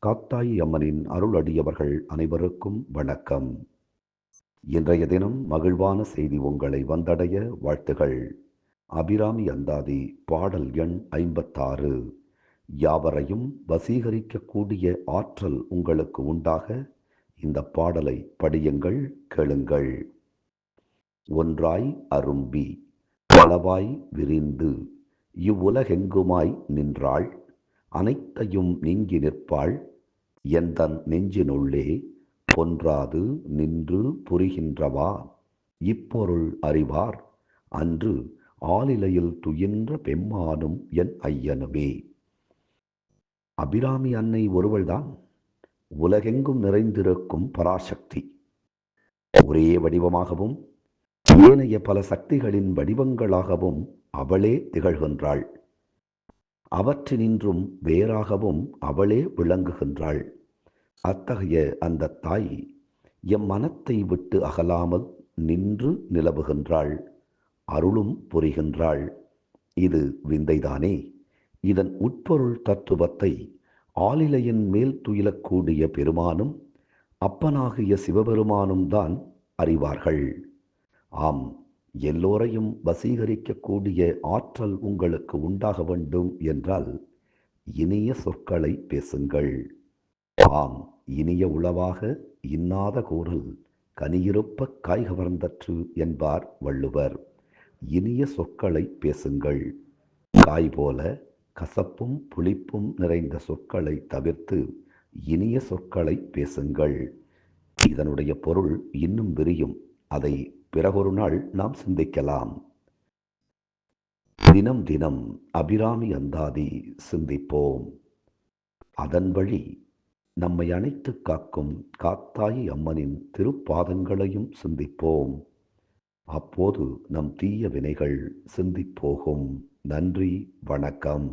காத்தாயி அம்மனின் அருளடியவர்கள் அனைவருக்கும் வணக்கம். இன்றைய தினம் மகிழ்வான செய்தி உங்களை வந்தடைய வாழ்த்துகள். அபிராமி அந்தாதி பாடல் எண் 56. யாவரையும் வசீகரிக்கக்கூடிய ஆற்றல் உங்களுக்கு உண்டாக இந்த பாடலை படியுங்கள், கேளுங்கள். ஒன்றாய் அரும்பி பலவாய் விரிந்து இவ்வுலகெங்குமாய் நின்றாள், அனைத்தையும் நீங்கி நிற்பாள் எந்தன் நெஞ்சினுள்ளே, பொன்றாது நின்று புரிகின்றவா இப்பொருள் அறிவார், அன்று ஆலிலையில் துயின்ற பெம்மானும் என் ஐயனுமே. அபிராமி அன்னை ஒருவள்தான் உலகெங்கும் நிறைந்திருக்கும் பராசக்தி. ஒரே வடிவமாகவும் ஏனைய பல சக்திகளின் வடிவங்களாகவும் அவளே திகழ்கின்றாள். அவற்றினின்றும் வேறாகவும் அவளே விளங்குகின்றாள். அத்தகைய அந்த தாய் எம் மனத்தை விட்டு அகலாமல் நின்று நிலவுகின்றாள், அருளும் புரிகின்றாள். இது விந்தைதானே. இதன் உட்பொருள் தத்துவத்தை ஆலிலையின் மேல் துயிலக்கூடிய பெருமானும் அப்பனாகிய சிவபெருமானும் தான் அறிவார்கள். ஆம், எல்லோரையும் வசீகரிக்கக்கூடிய ஆற்றல் உங்களுக்கு உண்டாக வேண்டும் என்றால் இனிய சொற்களை பேசுங்கள். ஆம், இனிய உளவாக இன்னாத கூறல் கனியிருப்ப காய் கவர்ந்தற்று என்பார் வள்ளுவர். இனிய சொற்களை பேசுங்கள். காய் போல கசப்பும் புளிப்பும் நிறைந்த சொற்களை தவிர்த்து இனிய சொற்களை பேசுங்கள். இதனுடைய பொருள் இன்னும் விரியும். அதை பிறகொரு நாள் நாம் சிந்திக்கலாம். தினம் தினம் அபிராமி அந்தாதி சிந்திப்போம். அதன் வழி நம்மை அணைத்து காக்கும் காத்தாயி அம்மனின் திருப்பாதங்களையும் சிந்திப்போம். அப்போது நம் தீய வினைகள் சிந்திப்போகும். நன்றி, வணக்கம்.